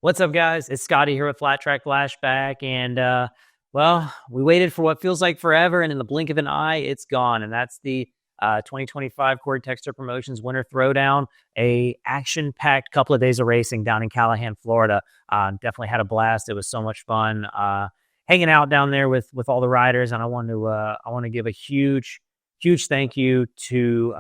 What's up, guys? It's Scotty here with Flat Track Flashback, and we waited for what feels like forever, and in the blink of an eye, it's gone. And that's the 2025 Corey Texter Promotions Winter Throwdown, a action-packed couple of days of racing down in Callahan, Florida. Definitely had a blast. It was so much fun hanging out down there with all the riders, and I want to give a huge thank you to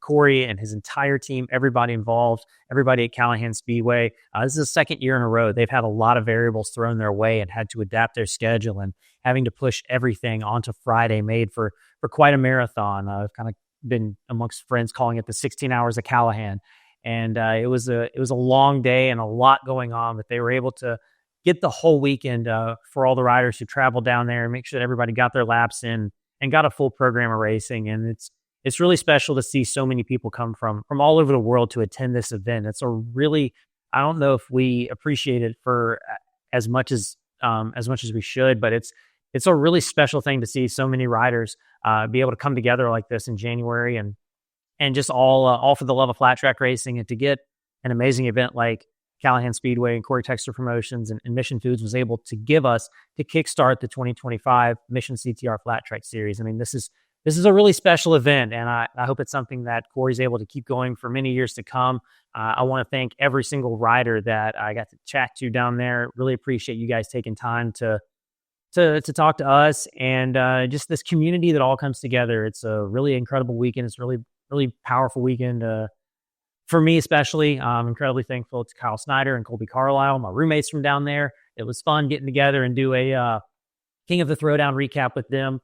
Corey and his entire team, everybody involved, everybody at Callahan Speedway. This is the second year in a row. They've had a lot of variables thrown their way and had to adapt their schedule, and having to push everything onto Friday made for quite a marathon. I've kind of been amongst friends calling it the 16 hours of Callahan. And it was a long day and a lot going on, but they were able to get the whole weekend for all the riders who traveled down there and make sure that everybody got their laps in and got a full program of racing. And it's really special to see so many people come from all over the world to attend this event. It's a really, I don't know if we appreciate it for as much as we should, but it's a really special thing to see so many riders be able to come together like this in January and just all for the love of flat track racing, and to get an amazing event like Callahan Speedway and Corey Texter Promotions and Mission Foods was able to give us to kickstart the 2025 Mission CTR Flat Track Series. I mean, this is a really special event, and I hope it's something that Corey's able to keep going for many years to come. I want to thank every single rider that I got to chat to down there. Really appreciate you guys taking time to talk to us, and just this community that all comes together. It's a really incredible weekend. It's a really powerful weekend. For me, especially, I'm incredibly thankful to Kyle Snyder and Kolby Carlile, my roommates from down there. It was fun getting together and do a King of the Throwdown recap with them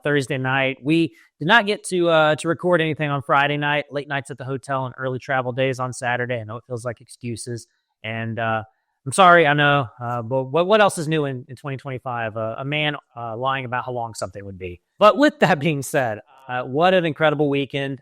Thursday night. We did not get to record anything on Friday night. Late nights at the hotel and early travel days on Saturday. I know it feels like excuses, and I'm sorry, I know, but what else is new in 2025? A man lying about how long something would be. But with that being said, what an incredible weekend.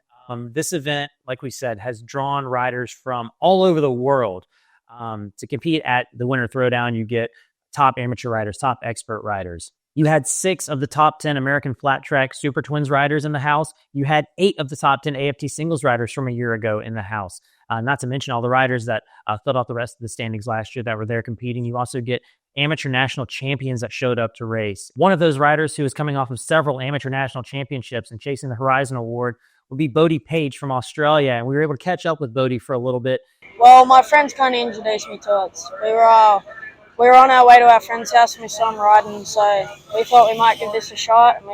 This event, like we said, has drawn riders from all over the world to compete at the Winter Throwdown. You get top amateur riders, top expert riders. You had 6 of the top 10 American Flat Track Super Twins riders in the house. You had 8 of the top 10 AFT singles riders from a year ago in the house. Not to mention all the riders that filled out the rest of the standings last year that were there competing. You also get amateur national champions that showed up to race. One of those riders who is coming off of several amateur national championships and chasing the Horizon Award will be Bodie Paige from Australia. And we were able to catch up with Bodie for a little bit. Well, my friends kind of introduced me to it. We were on our way to our friend's house and we saw him riding, so we thought we might give this a shot. And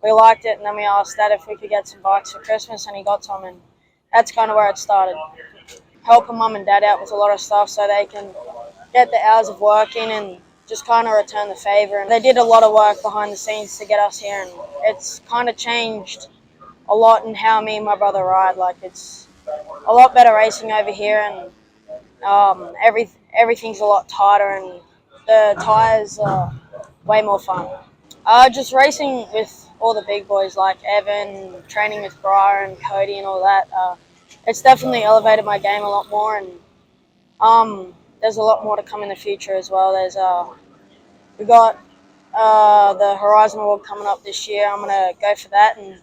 we liked it, and then we asked Dad if we could get some bikes for Christmas, and he got some, and that's kind of where it started. Helping Mum and Dad out with a lot of stuff so they can get the hours of work in and just kind of return the favour. And they did a lot of work behind the scenes to get us here, and it's kind of changed a lot in how me and my brother ride. Like, it's a lot better racing over here, and everything's a lot tighter, and the tyres are way more fun. Just racing with all the big boys like Evan, training with Briar and Cody and all that, it's definitely elevated my game a lot more, and there's a lot more to come in the future as well. We got the Horizon Award coming up this year. I'm gonna go for that, and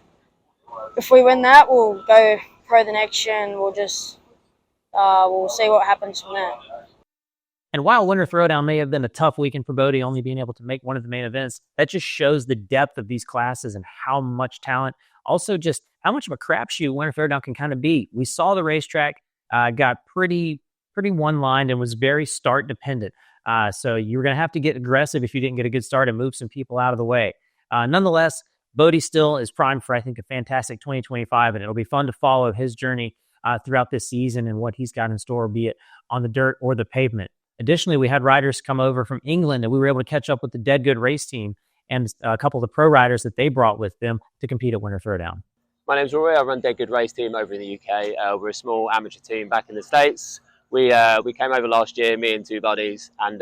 if we win that, we'll go pro the next year, and we'll see what happens from there. And while Winter Throwdown may have been a tough weekend for Bodie, only being able to make one of the main events, that just shows the depth of these classes and how much talent, also just how much of a crapshoot Winter Throwdown can kind of be. We saw the racetrack got pretty one-lined and was very start dependent. So you were going to have to get aggressive if you didn't get a good start and move some people out of the way. Nonetheless, Bodie still is primed for, I think, a fantastic 2025, and it'll be fun to follow his journey throughout this season and what he's got in store, be it on the dirt or the pavement. Additionally, we had riders come over from England, and we were able to catch up with the Dead Good race team and a couple of the pro riders that they brought with them to compete at Winter Throwdown. My name's Rory. I run Dead Good race team over in the UK. We're a small amateur team back in the States. We came over last year, me and 2 buddies, and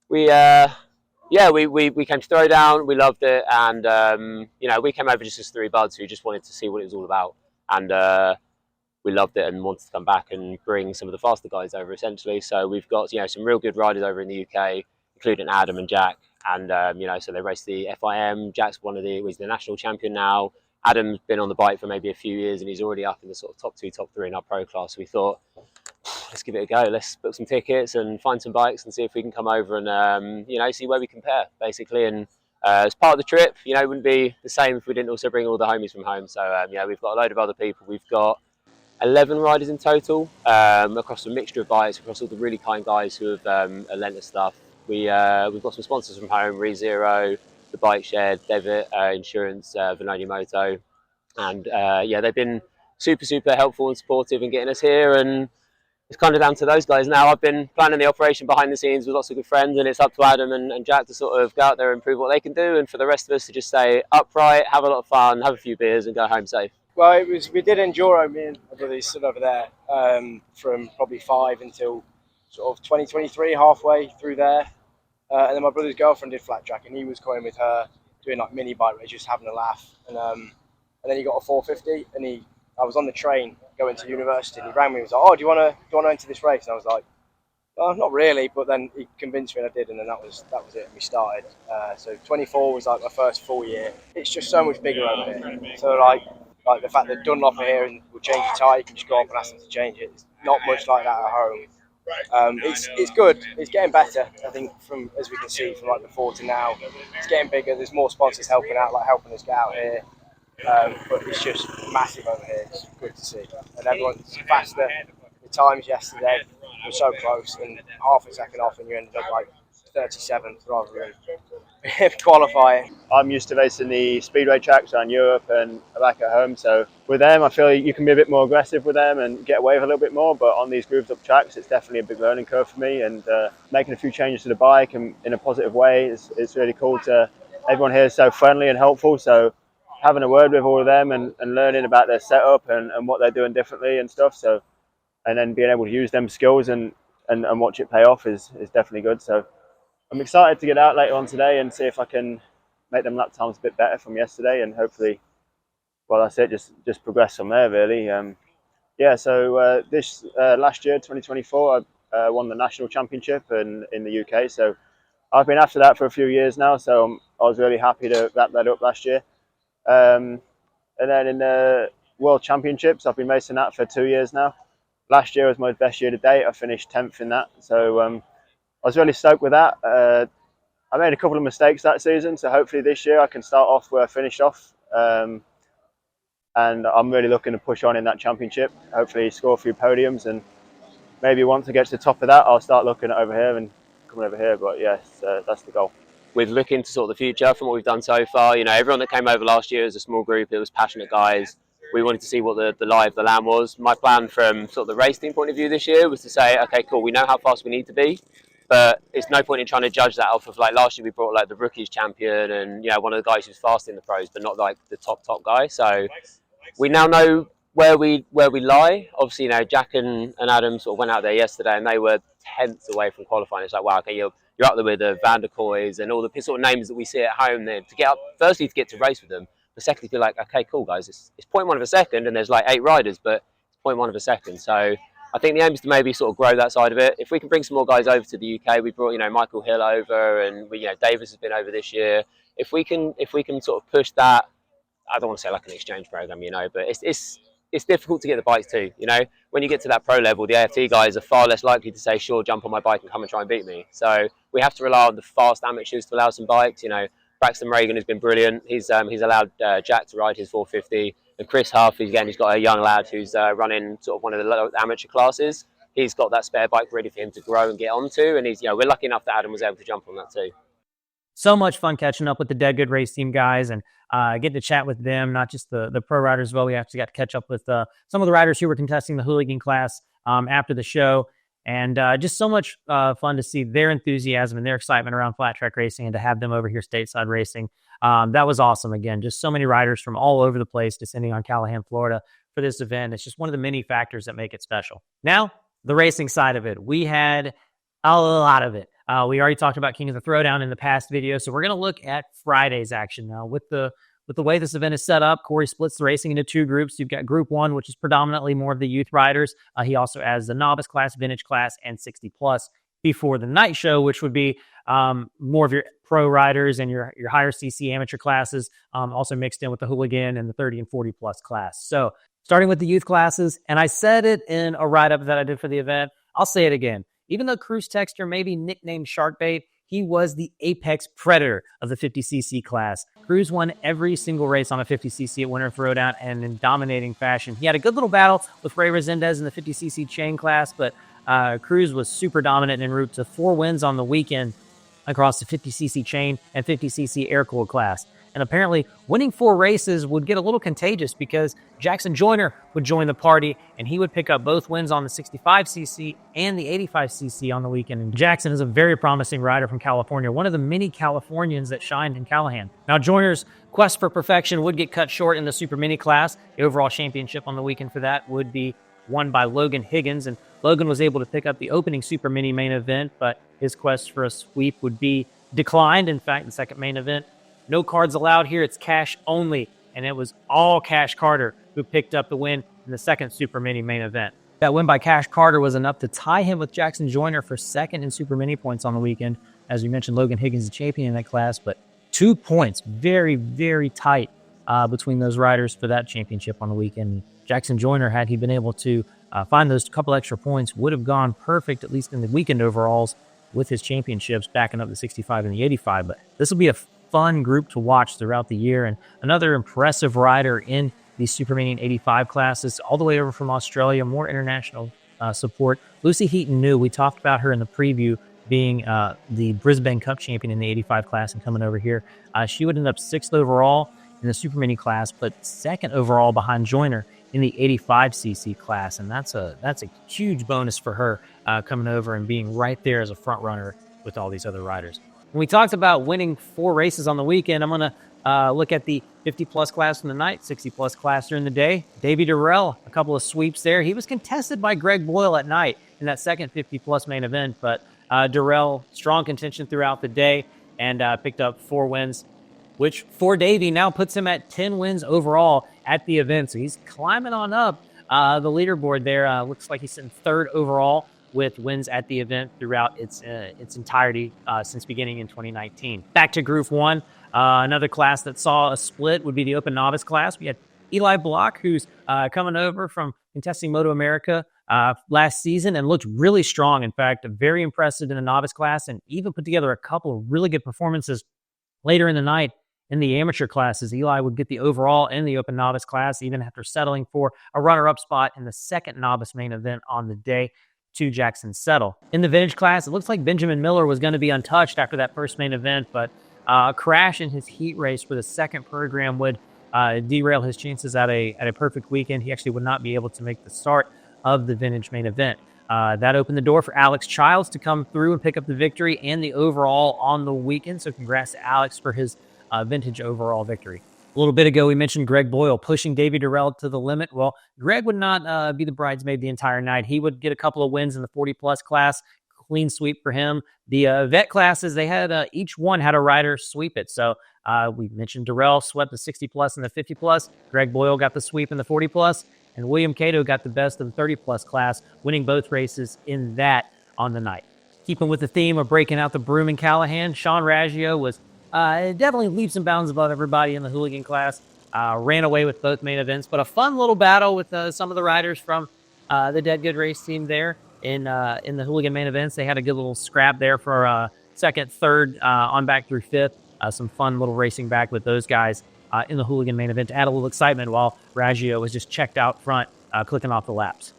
we came to Throwdown. We loved it, and we came over just as 3 buds who just wanted to see what it was all about, and we loved it and wanted to come back and bring some of the faster guys over, essentially. So we've got some real good riders over in the UK, including Adam and Jack, and so they race the FIM. Jack's he's the national champion now. Adam's been on the bike for maybe a few years, and he's already up in the sort of top 2, top 3 in our pro class. So we thought, let's give it a go. Let's book some tickets and find some bikes and see if we can come over and see where we compare, basically. And as part of the trip, it wouldn't be the same if we didn't also bring all the homies from home. So we've got a load of other people. We've got 11 riders in total, across a mixture of bikes, across all the really kind guys who have lent us stuff. We've got some sponsors from home: ReZero, the Bike Shed, Devitt Insurance, Venoni Moto, and they've been super helpful and supportive in getting us here. And it's kind of down to those guys now. I've been planning the operation behind the scenes with lots of good friends, and it's up to Adam and Jack to sort of go out there and prove what they can do, and for the rest of us to just stay upright, have a lot of fun, have a few beers, and go home safe. Well, we did enduro, me and my brothers stood over there from probably 5 until sort of 2023, halfway through there. And then my brother's girlfriend did flat track, and he was going with her, doing like mini bike race, just having a laugh. And then he got a 450, and I was on the train going to university, and he rang me and was like, "Oh, do you want to enter this race?" And I was like, "Oh, not really," but then he convinced me and I did, and then that was it, and we started. So 24 was like my first full year. It's just so much bigger over here. So like the fact that Dunlop are here and will change your tyre, you can just go up and ask them to change it. It's not much like that at home. It's good. It's getting better. I think as we can see from like before to now, it's getting bigger. There's more sponsors helping out, like helping us get out here. But it's just massive over here. It's good to see, and everyone's faster. The times yesterday were so close, and half a second off, and you ended up like 37th rather than qualifying. I'm used to racing the speedway tracks around Europe and back at home, so with them I feel you can be a bit more aggressive with them and get away with a little bit more, but on these grooved up tracks it's definitely a big learning curve for me, and making a few changes to the bike and in a positive way it's really cool. Everyone here is so friendly and helpful, so having a word with all of them and learning about their setup and what they're doing differently and stuff, so and then being able to use them skills and watch it pay off is definitely good. So I'm excited to get out later on today and see if I can make them lap times a bit better from yesterday, and hopefully, well, that's it, just progress from there, really. So this last year, 2024, I won the national championship in the UK. So I've been after that for a few years now, so I was really happy to wrap that up last year. And then in the World Championships, I've been racing that for 2 years now. Last year was my best year to date. I finished 10th in that, so I was really stoked with that. I made a couple of mistakes that season, so hopefully this year I can start off where I finished off. And I'm really looking to push on in that championship, hopefully score a few podiums, and maybe once I get to the top of that, I'll start looking over here and coming over here. But yes, that's the goal. With looking to sort of the future from what we've done so far, everyone that came over last year was a small group. It was passionate guys. We wanted to see what the lie of the land was. My plan from sort of the race team point of view this year was to say, okay, cool, we know how fast we need to be, but it's no point in trying to judge that off of, like, last year we brought like the rookies champion and one of the guys who's fast in the pros, but not like the top guy. So we now know where we lie. Obviously, Jack and Adam sort of went out there yesterday and they were 10th away from qualifying. It's like, wow, okay, you're up there with the Van der Koys and all the sort of names that we see at home there to get up, firstly to get to race with them, but secondly to be like, okay, cool guys, it's 0.1 of a second and there's like 8 riders, but it's 0.1 of a second. So I think the aim is to maybe sort of grow that side of it. If we can bring some more guys over to the UK, we brought Michael Hill over, and Davis has been over this year. If we can sort of push that, I don't want to say like an exchange program, but it's difficult to get the bikes too. When you get to that pro level, the AFT guys are far less likely to say, sure, jump on my bike and come and try and beat me. So we have to rely on the fast amateurs to allow some bikes. Braxton Reagan has been brilliant. He's allowed Jack to ride his 450, and Chris Huff, he's got a young lad who's running sort of one of the low amateur classes. He's got that spare bike ready for him to grow and get onto, and we're lucky enough that Adam was able to jump on that too. So much fun catching up with the Dead Good Race Team guys and getting to chat with them, not just the pro riders as well. We actually got to catch up with some of the riders who were contesting the hooligan class after the show. And just so much fun to see their enthusiasm and their excitement around flat track racing, and to have them over here stateside racing. That was awesome. Again, just so many riders from all over the place descending on Callahan, Florida for this event. It's just one of the many factors that make it special. Now, the racing side of it. We had a lot of it. We already talked about King of the Throwdown in the past video, so we're going to look at Friday's action now. With the way this event is set up, Corey splits the racing into 2 groups. You've got Group 1, which is predominantly more of the youth riders. He also has the novice class, vintage class, and 60-plus before the night show, which would be more of your pro riders and your higher CC amateur classes, also mixed in with the hooligan and the 30 and 40-plus class. So Starting with the youth classes, and I said it in a write-up that I did for the event, I'll say it again. Even though Cruz Texter may be nicknamed Sharkbait, he was the apex predator of the 50cc class. Cruz won every single race on a 50cc at Winter Throwdown and in dominating fashion. He had a good little battle with Ray Resendez in the 50cc chain class, but Cruz was super dominant en route to 4 wins on the weekend across the 50cc chain and 50cc air-cooled class. And apparently, winning 4 races would get a little contagious because Jackson Joyner would join the party, and he would pick up both wins on the 65cc and the 85cc on the weekend. And Jackson is a very promising rider from California, one of the many Californians that shined in Callahan. Now, Joyner's quest for perfection would get cut short in the Super Mini class. The overall championship on the weekend for that would be won by Logan Higgins, and Logan was able to pick up the opening Super Mini main event, but his quest for a sweep would be declined. In fact, the second main event, no cards allowed here. It's cash only. And it was all Cash Carter who picked up the win in the second Super Mini main event. That win by Cash Carter was enough to tie him with Jackson Joyner for second in Super Mini points on the weekend. As we mentioned, Logan Higgins is the champion in that class, but 2 points, very, very tight between those riders for that championship on the weekend. Jackson Joyner, had he been able to find those couple extra points, would have gone perfect, at least in the weekend overalls, with his championships backing up the 65 and the 85. But this will be a fun group to watch throughout the year, and another impressive rider in the Super Mini and 85 classes, all the way over from Australia, more international support. Lucy Heaton New, we talked about her in the preview, being the Brisbane Cup champion in the 85 class and coming over here. She would end up 6th overall in the Super Mini class, but 2nd overall behind Joyner in the 85cc class, and that's a huge bonus for her coming over and being right there as a front runner with all these other riders. When we talked about winning 4 races on the weekend, I'm going to look at the 50-plus class in the night, 60-plus class during the day. Davey Durrell, a couple of sweeps there. He was contested by Greg Boyle at night in that second 50-plus main event, but Durrell, strong contention throughout the day and picked up 4 wins, which for Davey now puts him at 10 wins overall at the event. So he's climbing on up the leaderboard there. Looks like he's sitting 3rd overall with wins at the event throughout its entirety since beginning in 2019. Back to Group 1, another class that saw a split would be the Open Novice class. We had Eli Block, who's coming over from contesting Moto America last season and looked really strong. In fact, very impressive in the novice class, and even put together a couple of really good performances later in the night in the amateur classes. Eli would get the overall in the Open Novice class, even after settling for a runner-up spot in the second novice main event on the day to Jackson Settle. In the vintage class, it looks like Benjamin Miller was going to be untouched after that first main event, but a crash in his heat race for the second program would derail his chances at a perfect weekend. He actually would not be able to make the start of the vintage main event. That opened the door for Alex Childs to come through and pick up the victory and the overall on the weekend. So congrats to Alex for his vintage overall victory. A little bit ago, we mentioned Greg Boyle pushing Davey Durrell to the limit. Well, Greg would not be the bridesmaid the entire night. He would get a couple of wins in the 40-plus class. Clean sweep for him. The vet classes, they had each one had a rider sweep it. So we mentioned Durrell swept the 60-plus and the 50-plus. Greg Boyle got the sweep in the 40-plus. And William Cato got the best of the 30-plus class, winning both races in that on the night. Keeping with the theme of breaking out the broom in Callahan, Sean Raggio was definitely leaps and bounds above everybody in the hooligan class. Ran away with both main events, but a fun little battle with some of the riders from the Dead Good Race team there in the hooligan main events. They had a good little scrap there for second, third, on back through 5th. Some fun little racing back with those guys in the hooligan main event to add a little excitement while Raggio was just checked out front, clicking off the laps.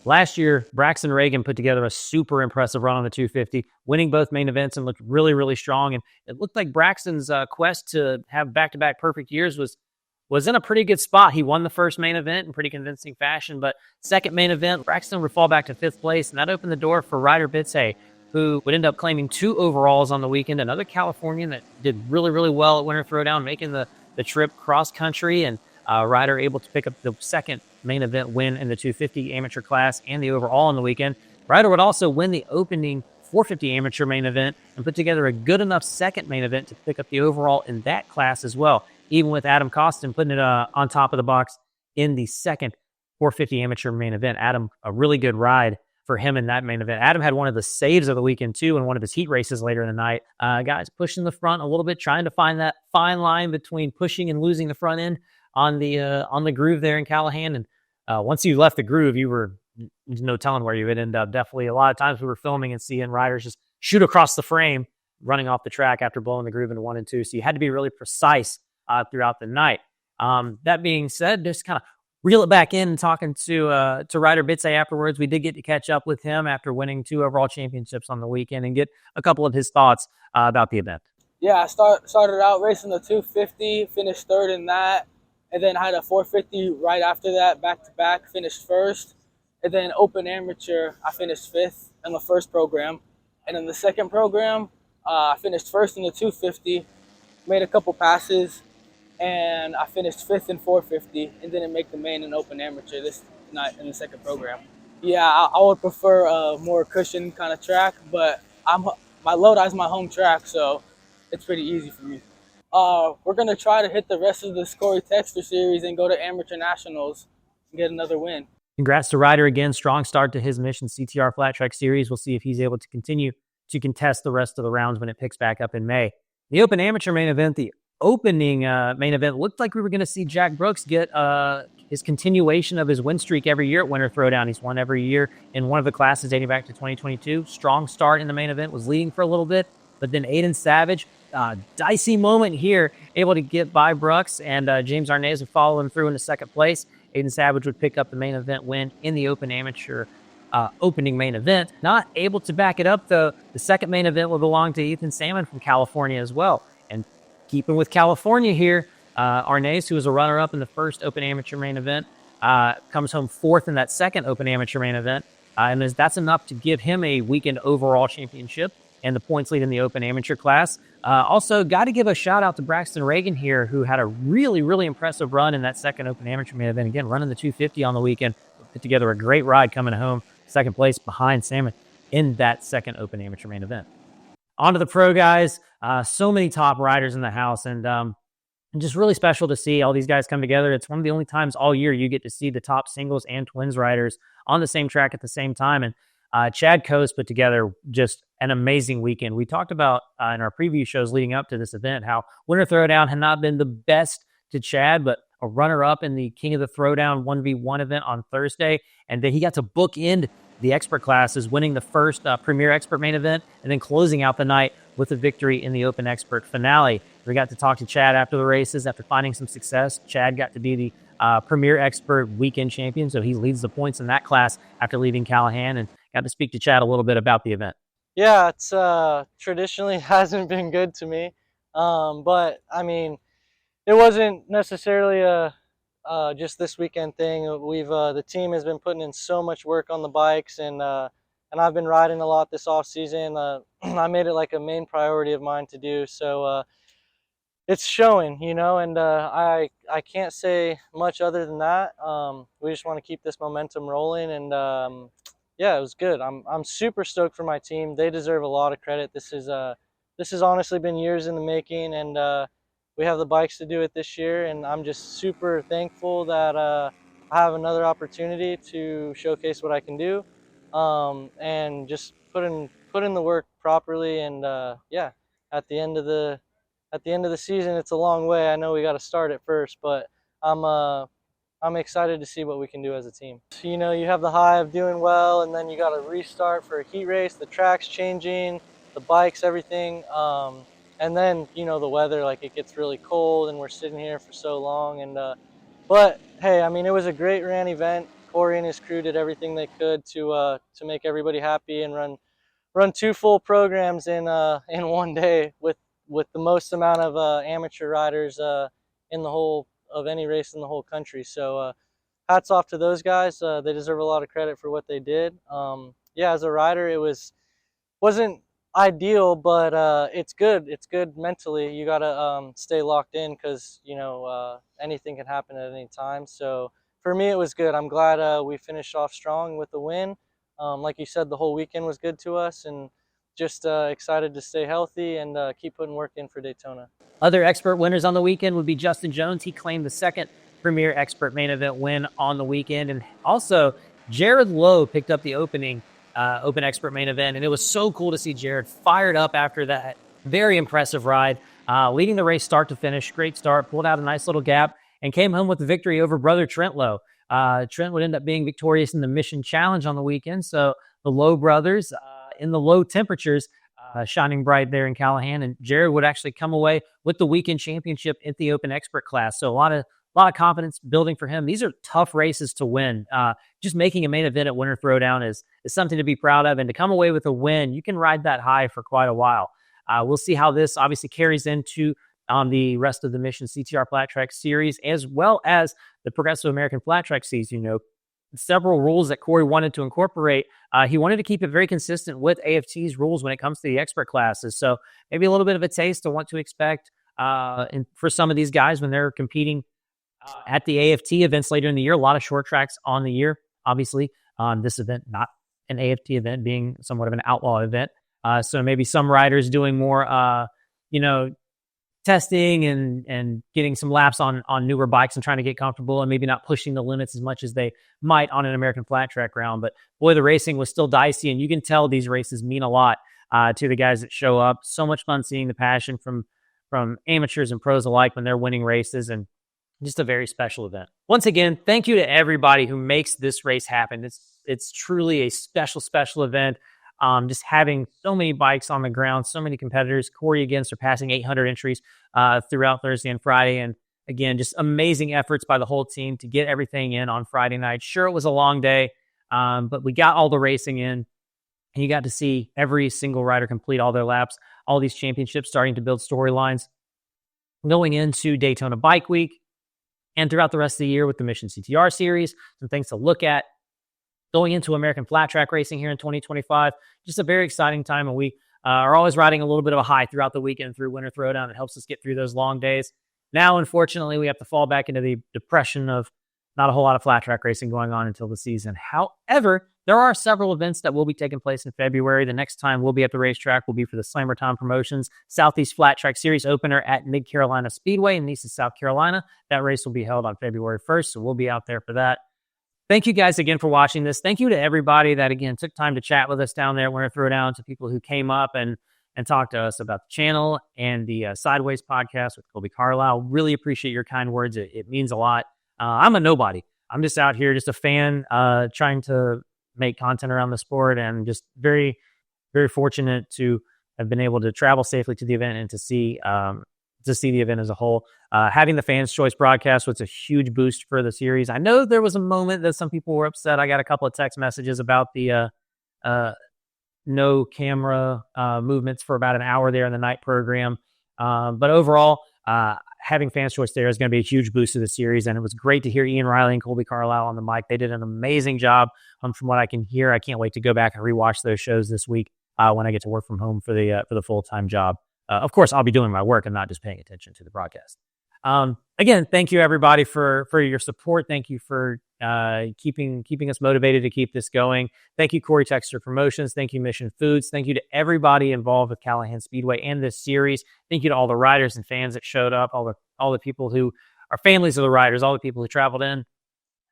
Last year, Braxton Reagan put together a super impressive run on the 250, winning both main events and looked really, really strong. And it looked like Braxton's quest to have back-to-back perfect years was in a pretty good spot. He won the first main event in pretty convincing fashion, but second main event, Braxton would fall back to 5th place, and that opened the door for Ryder Bitz-Hay, who would end up claiming 2 overalls on the weekend. Another Californian that did really, really well at Winter Throwdown, making the trip cross-country, and Ryder able to pick up the second main event win in the 250 amateur class and the overall on the weekend. Ryder would also win the opening 450 amateur main event and put together a good enough second main event to pick up the overall in that class as well, even with Adam Costin putting it on top of the box in the second 450 amateur main event. Adam, a really good ride for him in that main event. Adam had one of the saves of the weekend too in one of his heat races later in the night. Guys pushing the front a little bit, trying to find that fine line between pushing and losing the front end on the groove there in Callahan. And once you left the groove, there's no telling where you would end up. Definitely a lot of times we were filming and seeing riders just shoot across the frame, running off the track after blowing the groove into 1 and 2. So you had to be really precise throughout the night. That being said, just kind of reel it back in and talking to Ryder Bitz-Hay afterwards. We did get to catch up with him after winning 2 overall championships on the weekend and get a couple of his thoughts about the event. Yeah, I started out racing the 250, finished third in that, and then had a 450 right after that, back-to-back, finished first. And then open amateur, I finished 5th in the first program. And in the second program, I finished first in the 250, made a couple passes, and I finished 5th in 450 and didn't make the main and open amateur this night in the second program. Yeah, I would prefer a more cushion kind of track, but my Lodi is my home track, so it's pretty easy for me. We're going to try to hit the rest of the Scotty Taylor series and go to amateur nationals and get another win. Congrats to Ryder again. Strong start to his Mission CTR Flat Track Series. We'll see if he's able to continue to contest the rest of the rounds when it picks back up in May. The Open Amateur main event, the opening main event, looked like we were going to see Jack Brooks get his continuation of his win streak every year at Winter Throwdown. He's won every year in one of the classes dating back to 2022. Strong start in the main event, was leading for a little bit, but then Aiden Savage, dicey moment here, able to get by Brooks, and James Arnaz would follow him through into second place. Aiden Savage would pick up the main event win in the Open Amateur opening main event. Not able to back it up, though. The second main event will belong to Ethan Salmon from California as well. And keeping with California here, Arnaz, who was a runner-up in the first Open Amateur main event, comes home 4th in that second Open Amateur main event. And that's enough to give him a weekend overall championship and the points lead in the Open Amateur class. Also, got to give a shout-out to Braxton Reagan here, who had a really, really impressive run in that second Open Amateur main event. Again, running the 250 on the weekend. Put together a great ride coming home, second place behind Salmon in that second Open Amateur main event. On to the pro guys. So many top riders in the house, and just really special to see all these guys come together. It's one of the only times all year you get to see the top singles and twins riders on the same track at the same time. And Chad Cose put together just an amazing weekend. We talked about in our preview shows leading up to this event how Winter Throwdown had not been the best to Chad, but a runner-up in the King of the Throwdown 1v1 event on Thursday. And then he got to bookend the expert classes, winning the first Premier Expert main event and then closing out the night with a victory in the Open Expert finale. We got to talk to Chad after the races. After finding some success, Chad got to be the Premier Expert weekend champion, so he leads the points in that class after leaving Callahan, and got to speak to Chad a little bit about the event. Yeah, it's traditionally hasn't been good to me, but I mean, it wasn't necessarily a just this weekend thing. The team has been putting in so much work on the bikes, and I've been riding a lot this off season. I made it like a main priority of mine to do, so it's showing, you know, and I can't say much other than that. We just want to keep this momentum rolling, and yeah, it was good. I'm super stoked for my team. They deserve a lot of credit. This has honestly been years in the making, and we have the bikes to do it this year, and I'm just super thankful that I have another opportunity to showcase what I can do, and just put in the work properly. And yeah, at the end of the season, it's a long way. I know we got to start at first, but I'm excited to see what we can do as a team. You know, you have the high of doing well, and then you got to restart for a heat race. The track's changing, the bikes, everything. And then, you know, the weather, like it gets really cold and we're sitting here for so long. And but hey, I mean, it was a great ran event. Corey and his crew did everything they could to make everybody happy and run 2 full programs in one day with the most amount of amateur riders in the whole of any race in the whole country. So hats off to those guys. They deserve a lot of credit for what they did. Yeah, as a rider, wasn't ideal, but it's good. It's good mentally. You gotta stay locked in, because you know anything can happen at any time. So for me, it was good. I'm glad we finished off strong with the win. Like you said, the whole weekend was good to us, and just excited to stay healthy and keep putting work in for Daytona. Other expert winners on the weekend would be Justin Jones. He claimed the second Premier Expert main event win on the weekend. And also, Jared Lowe picked up the opening Open Expert main event. And it was so cool to see Jared fired up after that very impressive ride, leading the race start to finish. Great start, pulled out a nice little gap, and came home with the victory over brother Trent Lowe. Trent would end up being victorious in the Mission Challenge on the weekend. So the Lowe brothers in the low temperatures shining bright there in Callahan. And Jared would actually come away with the weekend championship at the Open Expert class. So a lot of confidence building for him. These are tough races to win. Just making a main event at Winter Throwdown is something to be proud of. And to come away with a win, you can ride that high for quite a while. We'll see how this obviously carries into the rest of the Mission CTR Flat Track Series, as well as the Progressive American Flat Track Series. Several rules that Corey wanted to incorporate. He wanted to keep it very consistent with AFT's rules when it comes to the expert classes. So maybe a little bit of a taste of what to expect for some of these guys when they're competing at the AFT events later in the year. A lot of short tracks on the year, obviously. This event, not an AFT event, being somewhat of an outlaw event. So maybe some riders doing more, testing and getting some laps on newer bikes and trying to get comfortable and maybe not pushing the limits as much as they might on an American flat track round. But boy, the racing was still dicey, and you can tell these races mean a lot to the guys that show up. So much fun seeing the passion from amateurs and pros alike when they're winning races, and just a very special event. Once again, thank you to everybody who makes this race happen. It's truly a special event. Just having so many bikes on the ground, so many competitors. Corey again surpassing 800 entries throughout Thursday and Friday. And again, just amazing efforts by the whole team to get everything in on Friday night. Sure, it was a long day, but we got all the racing in. And you got to see every single rider complete all their laps, all these championships starting to build storylines going into Daytona Bike Week and throughout the rest of the year with the Mission CTR Series. Some things to look at. Going into American flat track racing here in 2025, just a very exciting time. And we are always riding a little bit of a high throughout the weekend through Winter Throwdown. It helps us get through those long days. Now, unfortunately, we have to fall back into the depression of not a whole lot of flat track racing going on until the season. However, there are several events that will be taking place in February. The next time we'll be at the racetrack will be for the Slammertown Promotions Southeast Flat Track Series opener at Mid-Carolina Speedway in Nice, South Carolina. That race will be held on February 1st, so we'll be out there for that. Thank you guys again for watching this. Thank you to everybody that, again, took time to chat with us down there at Winter Throwdown, to people who came up and talked to us about the channel and the Sideways podcast with Kolby Carlile. Really appreciate your kind words. It means a lot. I'm a nobody. I'm just out here, just a fan, trying to make content around the sport, and just very, very fortunate to have been able to travel safely to the event and to see the event as a whole. Having the Fans Choice broadcast was a huge boost for the series. I know there was a moment that some people were upset. I got a couple of text messages about the no camera movements for about an hour there in the night program. But overall, having Fans Choice there is going to be a huge boost to the series. And it was great to hear Ian Riley and Kolby Carlile on the mic. They did an amazing job from what I can hear. I can't wait to go back and rewatch those shows this week when I get to work from home for the full-time job. Of course, I'll be doing my work and not just paying attention to the broadcast. Again, thank you everybody for your support. Thank you for keeping us motivated to keep this going. Thank you, Corey Texter Promotions. Thank you, Mission Foods. Thank you to everybody involved with Callahan Speedway and this series. Thank you to all the riders and fans that showed up, all the people who are families of the riders, all the people who traveled in.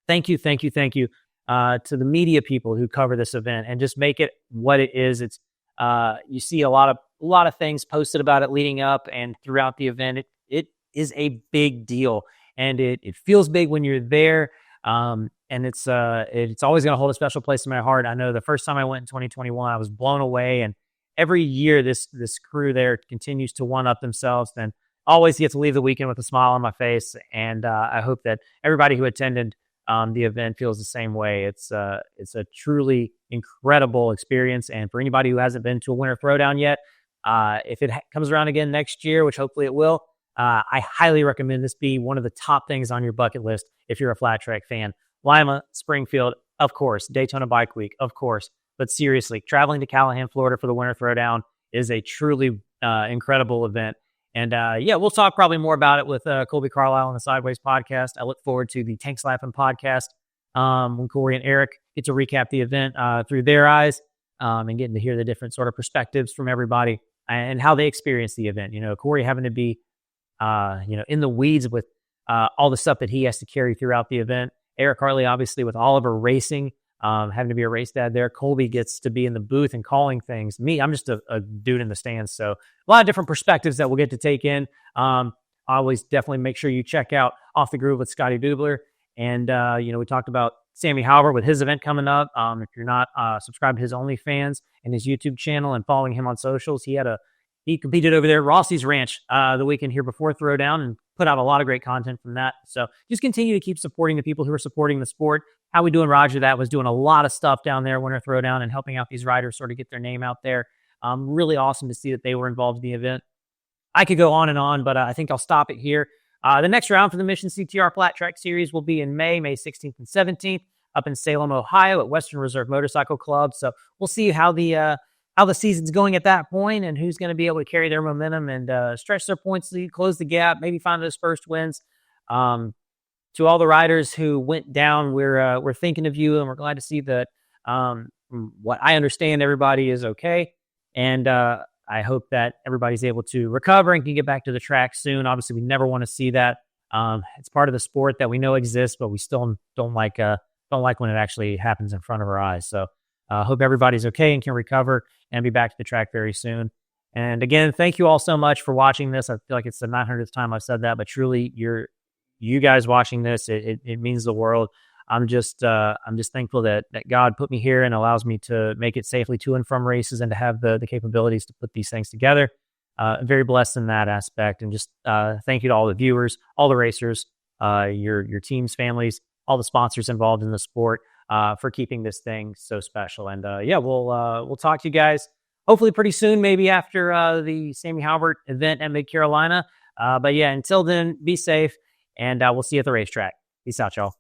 Thank you to the media people who cover this event and just make it what it is. It's you see a lot of things posted about it leading up and throughout the event. It is a big deal, and it feels big when you're there. And it's always going to hold a special place in my heart. I know the first time I went in 2021, I was blown away, and every year this crew there continues to one up themselves, and always get to leave the weekend with a smile on my face. And I hope that everybody who attended the event feels the same way. It's a truly incredible experience, and for anybody who hasn't been to a Winter Throwdown yet, if it comes around again next year, which hopefully it will, I highly recommend this be one of the top things on your bucket list if you're a flat track fan. Lima, Springfield, of course. Daytona Bike Week, of course. But seriously, traveling to Callahan, Florida for the Winter Throwdown is a truly incredible event. And we'll talk probably more about it with Kolby Carlile on the Sideways podcast. I look forward to the Tank Slapping podcast when Corey and Eric get to recap the event through their eyes and getting to hear the different sort of perspectives from everybody and how they experience the event. You know, Corey having to be in the weeds with all the stuff that he has to carry throughout the event. Eric Hartley, obviously, with Oliver Racing, having to be a race dad there. Kolby gets to be in the booth and calling things. Me, I'm just a dude in the stands. So a lot of different perspectives that we'll get to take in. I always definitely make sure you check out Off the Groove with Scotty Dubler. And, we talked about Sammy Halbert with his event coming up. If you're not subscribed to his OnlyFans and his YouTube channel and following him on socials, he competed over there at Rossi's Ranch the weekend here before Throwdown and put out a lot of great content from that. So just continue to keep supporting the people who are supporting the sport. How we doing, Roger? That was doing a lot of stuff down there, Winter Throwdown, and helping out these riders sort of get their name out there. Really awesome to see that they were involved in the event. I could go on and on, but I think I'll stop it here. The next round for the Mission CTR Flat Track Series will be in May 16th and 17th, up in Salem, Ohio, at Western Reserve Motorcycle Club. So we'll see how the season's going at that point, and who's going to be able to carry their momentum and stretch their points lead, close the gap, maybe find those first wins. To all the riders who went down, we're thinking of you, and we're glad to see that. From what I understand, everybody is okay, and I hope that everybody's able to recover and can get back to the track soon. Obviously, we never want to see that. It's part of the sport that we know exists, but we still don't like when it actually happens in front of our eyes. So hope everybody's okay and can recover and be back to the track very soon. And again, thank you all so much for watching this. I feel like it's the 900th time I've said that, but truly, you guys watching this, it means the world. I'm just thankful that God put me here and allows me to make it safely to and from races and to have the capabilities to put these things together. Very blessed in that aspect. And just thank you to all the viewers, all the racers, your teams, families, all the sponsors involved in the sport for keeping this thing so special. And we'll talk to you guys hopefully pretty soon, maybe after the Sammy Halbert event at Mid Carolina. But yeah, until then, be safe, and we'll see you at the racetrack. Peace out, y'all.